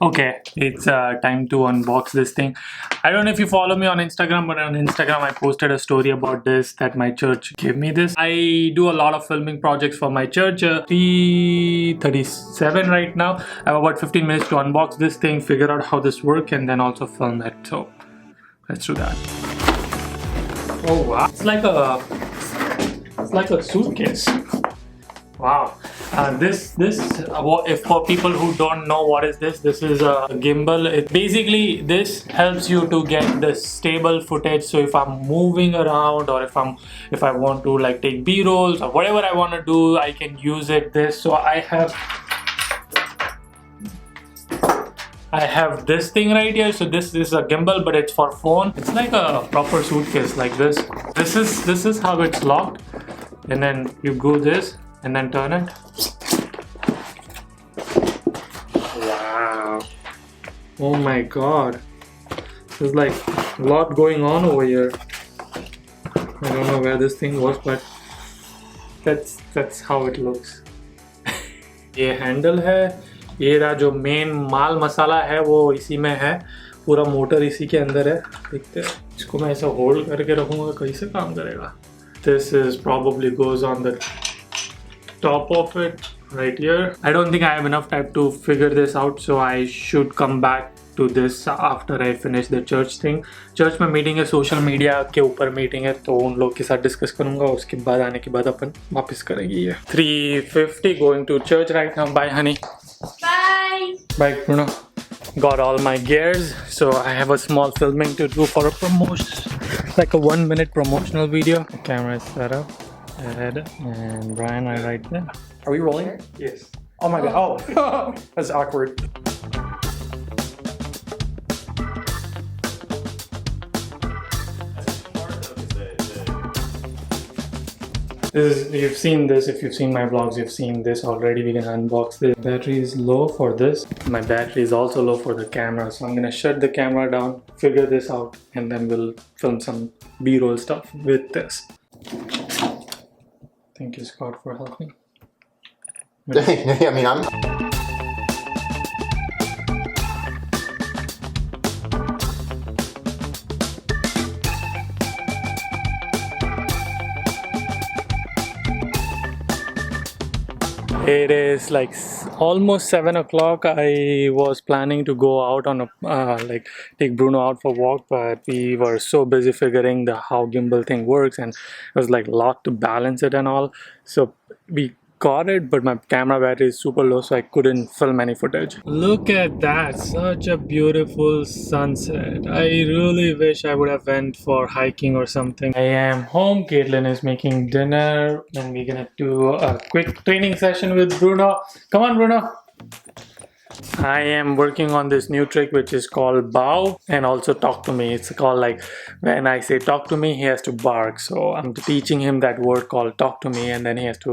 Okay, it's time to unbox this thing. I don't know if you follow me on Instagram, but on Instagram I posted a story about this that my church gave me this. I do a lot of filming projects for my church. 3:37 right now. I have about 15 minutes to unbox this thing, figure out how this works, and then also film it. So let's do that. Oh wow! It's like a suitcase. Wow. If for people who don't know what is this is a gimbal. Basically this helps you to get the stable footage. So if I'm moving around, or if I want to like take B-rolls or whatever I want to do, I can use it. So I have this thing right here. So this is a gimbal, but it's for phone. It's like a proper suitcase like this. This is how it's locked, and then you go this and then turn it. Wow. Oh my god. There's like a lot going on over here. I don't know where this thing was, but that's how it looks. ये handle है, ये रहा जो main माल मसाला है वो इसी में है, पूरा मोटर इसी के अंदर है. देखते हैं इसको मैं ऐसा होल्ड करके रखूंगा, कैसे काम करेगा. This is probably goes on the top of it right here. I don't think I have enough time to figure this out, so I should come back to this after I finish the church thing. Church में meeting है, social media के ऊपर meeting है, तो उन लोग के साथ डिस्कस करूंगा. उसके बाद आने के बाद अपन वापस करेंगे. ये 3:50 going to church right now. Bye honey. Bye. Bye Bruno. Got all my gears, so I have a small filming to do for a promotion, like a 1-minute promotional video. The camera is set up ahead, and Brian are right there. Are we rolling? Yes. Oh my god. Oh, that's awkward. You've seen this. If you've seen my vlogs, you've seen this already. We can unbox this. Battery is low for this. My battery is also low for the camera, so I'm gonna shut the camera down, figure this out, and then we'll film some B-roll stuff with this. Thank you, Scott, for helping. I mean, I'm. It is like almost 7 o'clock. I was planning to go out on a take Bruno out for a walk, but we were so busy figuring the how gimbal thing works, and it was like a lot to balance it and all. So we got it, but my camera battery is super low, so I couldn't film any footage. Look at that, such a beautiful sunset. I really wish I would have went for hiking or something. I am home. Caitlin is making dinner, and we're gonna do a quick training session with Bruno. Come on, Bruno. I am working on this new trick which is called bow, and also talk to me. It's called, like, when I say talk to me, he has to bark. So I'm teaching him that word called talk to me, and then he has to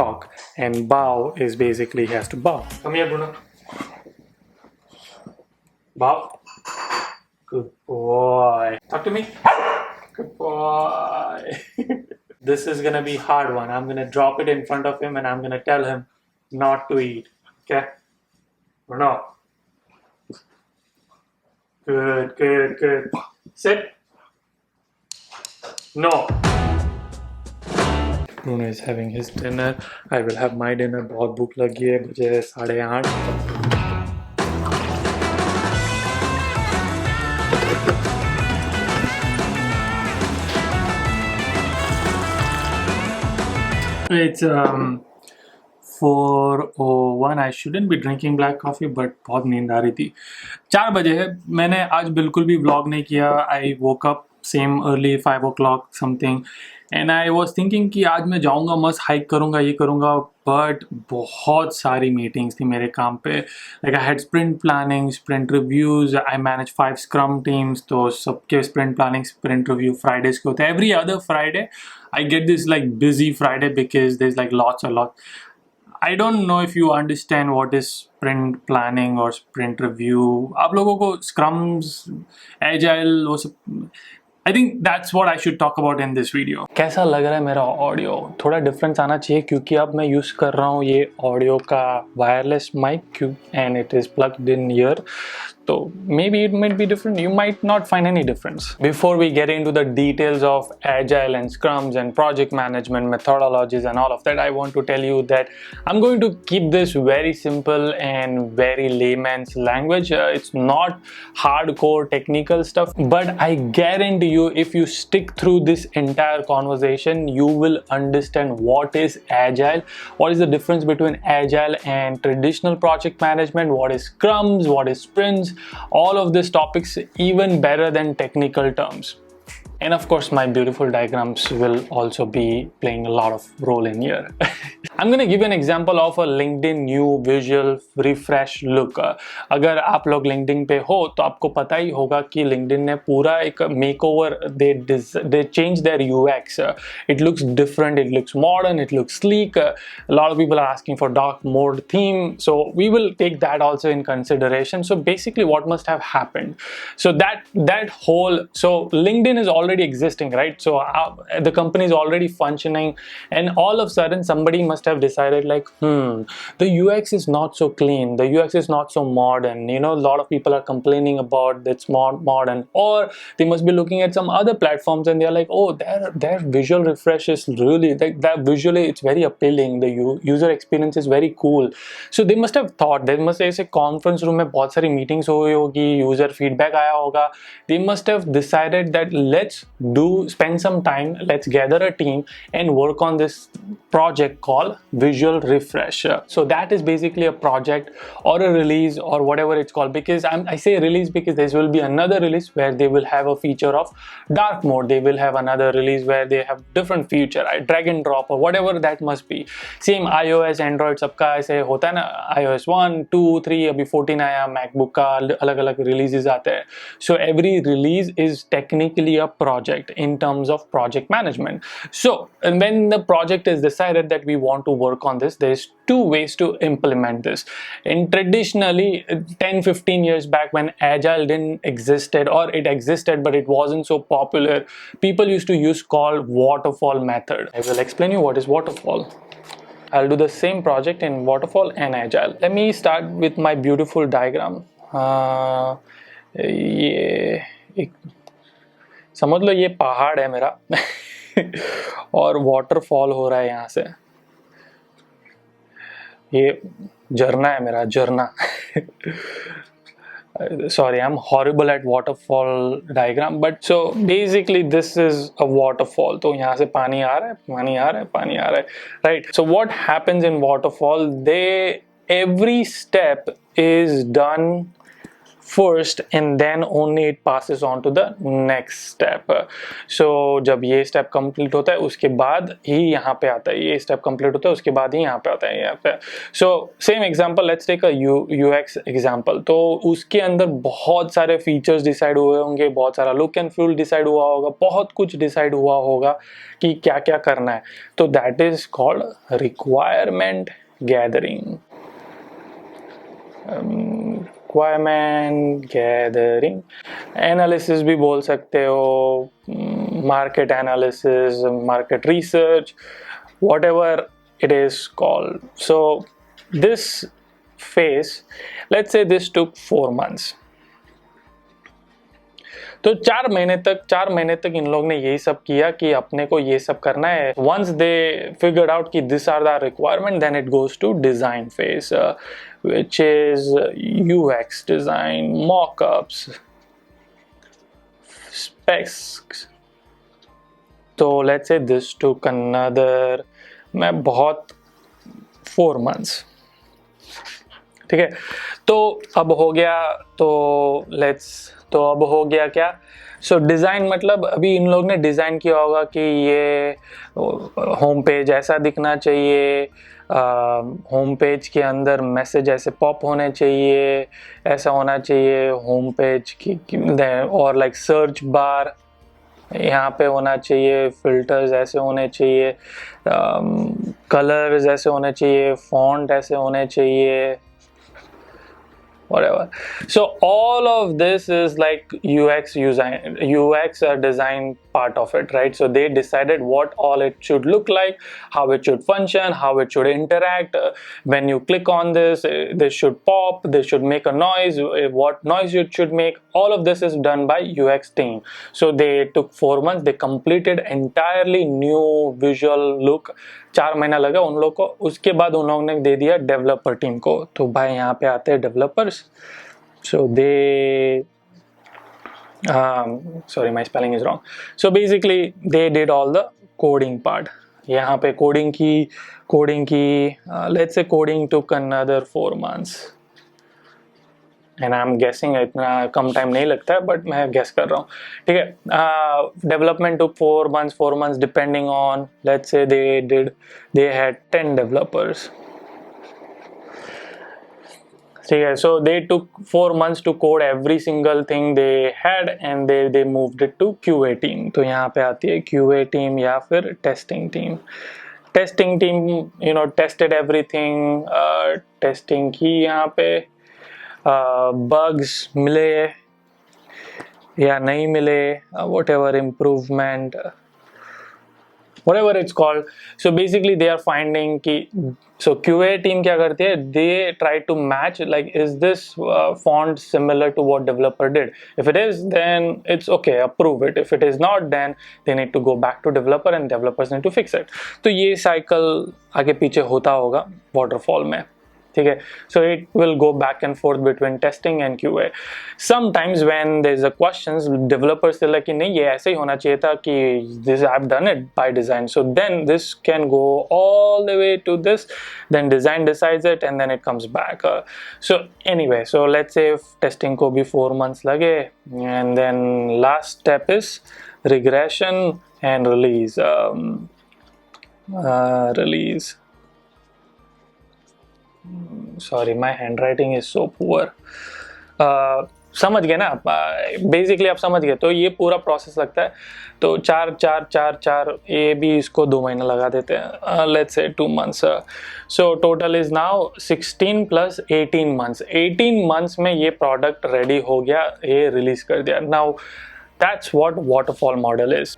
talk. And bow is basically he has to bow. Come here, Bruno. Bow. Good boy. Talk to me. Good boy. This is gonna be hard one. I'm gonna drop it in front of him and I'm gonna tell him not to eat. Okay? No. Good, good, good. Sit. No. Bruno is having his dinner. I will have my dinner. बहुत भूख लगी है. बजे 8:30. It's 4:01. I shouldn't be drinking black coffee, but बहुत नींद आ रही थी. 4 बजे है. मैंने आज बिल्कुल भी vlog नहीं किया. I woke up same early 5 o'clock something, and I was thinking कि आज मैं जाऊँगा, मस्त हाइक करूँगा, ये करूँगा, but बहुत सारी मीटिंग्स थी मेरे काम पे. Like I had sprint planning, sprint reviews. I manage 5 scrum teams, तो सबके sprint planning, sprint review Fridays को होता है. Every other Friday I get this like busy Friday because there's like lots. I don't know if you understand what is sprint planning or sprint review. आप लोगों को scrums, agile, वो सब I think that's what I should talk about in this video. कैसा लग रहा है मेरा ऑडियो? थोड़ा डिफरेंस आना चाहिए क्योंकि अब मैं यूज़ कर रहा हूँ ये ऑडियो का wireless mic and it is plugged in here. So maybe it might be different. You might not find any difference. Before we get into the details of agile and scrums and project management methodologies and all of that, I want to tell you that I'm going to keep this very simple and very layman's language. It's not hardcore technical stuff, but I guarantee you if you stick through this entire conversation, you will understand what is agile, what is the difference between agile and traditional project management, what is scrums, what is sprints, all of these topics even better than technical terms. And of course my beautiful diagrams will also be playing a lot of role in here. I'm going to give you an example of a LinkedIn new visual refresh look. अगर आप लोग LinkedIn पे हो तो आपको पता ही होगा कि LinkedIn ने पूरा एक makeover, they changed their UX. It looks different, it looks modern, it looks sleek. A lot of people are asking for dark mode theme, so we will take that also in consideration. So basically what must have happened, so that whole, so LinkedIn is already existing, right? So the company is already functioning, and all of a sudden somebody must have decided like, the UX is not so clean, the UX is not so modern, you know, a lot of people are complaining about that's modern, or they must be looking at some other platforms and they're like, oh, their visual refresh is really like that, visually it's very appealing, the user experience is very cool. So they must have thought, they must ऐसे conference room में बहुत सारी meetings हुई होगी, user feedback आया होगा, they must have decided that let's spend some time, let's gather a team and work on this project called visual refresh. So that is basically a project or a release or whatever it's called, because I say release because there will be another release where they will have a feature of dark mode, they will have another release where they have different feature, drag and drop or whatever that must be. Same iOS, Android सबका ऐसे होता है ना, iOS 1, 2, 3, अभी 14 आया, MacBook का अलग अलग releases आते हैं. So every release is technically a project in terms of project management. So and when the project is decided that we want to work on this, there is two ways to implement this. And traditionally 10-15 years back when agile didn't existed, or it existed but it wasn't so popular, people used to use called waterfall method. I will explain you what is waterfall. I'll do the same project in waterfall and agile. Let me start with my beautiful diagram. ये एक समझ लो ये पहाड़ है मेरा और waterfall हो रहा है यहाँ से, ये झरना है मेरा, झरना. Sorry, I'm horrible at waterfall diagram, but so basically this is a waterfall. तो यहाँ से पानी आ रहा है, पानी आ रहा है, पानी आ रहा है, right? So what happens in waterfall? Every step is done first and then only it passes on to the next step. So जब ये step complete होता है उसके बाद ही यहाँ पे आता है, ये step complete होता है उसके बाद ही यहाँ पे आता है, यहाँ पे. So same example, let's take a UX example. तो उसके अंदर बहुत सारे features decide हुए होंगे, बहुत सारा look and feel decide हुआ होगा, बहुत कुछ decide हुआ होगा कि क्या क्या करना है. तो that is called requirement gathering. Requirement gathering, analysis भी बोल सकते हो, market analysis, market research, whatever it is called. So this phase, let's say this took 4 months. तो 4 महीने तक इन लोग ने यही सब किया कि अपने को ये सब करना है. Once they figured out कि these are the requirement, then it goes to design phase, which is UX design, mockups, specs. So let's say this took another 4 months. ठीक है, तो अब हो गया, तो अब हो गया क्या? सो डिज़ाइन मतलब अभी इन लोग ने डिज़ाइन किया होगा कि ये होम पेज ऐसा दिखना चाहिए, होम पेज के अंदर मैसेज ऐसे पॉप होने चाहिए, ऐसा होना चाहिए होम पेज की, और लाइक सर्च बार यहाँ पे होना चाहिए, फिल्टर्स ऐसे होने चाहिए, कलर्स ऐसे होने चाहिए, फॉन्ट ऐसे होने चाहिए, whatever. So all of this is like UX design part of it, right? So they decided what all it should look like, how it should function, how it should interact. When you click on this, this should pop, this should make a noise, what noise it should make. All of this is done by UX team. So they took 4 months, they completed entirely new visual look. 4 महीना लगा उन लोग को. उसके बाद उन लोगों ने दे दिया डेवलपर टीम को. तो भाई यहाँ पे आते हैं developers. So they sorry, my spelling is wrong. So basically they did all the coding part. यहाँ पे coding की let's say coding took another 4 months. And I'm guessing इतना कम टाइम नहीं लगता है, बट मैं गेस कर रहा हूँ. ठीक है. Development took 4 months depending on, let's say they had 10 developers. ठीक है. So they took 4 months to code every single thing they had and they moved it to QA team. तो यहाँ पे आती है QA team या फिर testing team. Testing team, you know, tested everything. Testing की यहाँ पे bugs मिले या नहीं मिले, whatever improvement, whatever it's called. So basically they are finding कि so QA team क्या करती है, they try to match like is this font similar to what developer did. If it is, then it's okay, approve it. If it is not, then they need to go back to developer and developers need to fix it. तो ये cycle आगे पीछे होता होगा waterfall में. ठीक है. So it will go back and forth between testing and QA. Sometimes when there's a questions, developers say like कि नहीं ये ऐसे ही होना चाहिए था कि this I've done it by design. So then this can go all the way to this. Then design decides it and then it comes back. So anyway, so let's say if testing को भी 4 months लगे, and then last step is regression and release. Release. Sorry, my handwriting is so poor. समझ गए ना. Basically आप समझ गए. तो ये पूरा प्रोसेस लगता है. तो 4 ये भी इसको 2 महीना लगा देते हैं. Let's say 2 months. So total is now 16 + 18 months. 18 months में ये प्रोडक्ट रेडी हो गया, ये रिलीज कर दिया. Now that's what waterfall model is.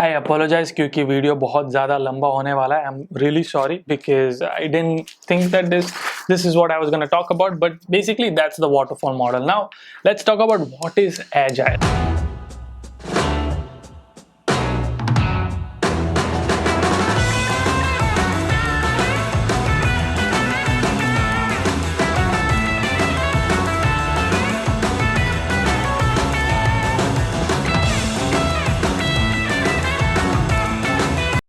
I apologize क्योंकि वीडियो बहुत ज़्यादा लंबा होने वाला है. I'm really sorry because I didn't think that this is what I was going to talk about, but basically that's the waterfall model. Now let's talk about what is agile.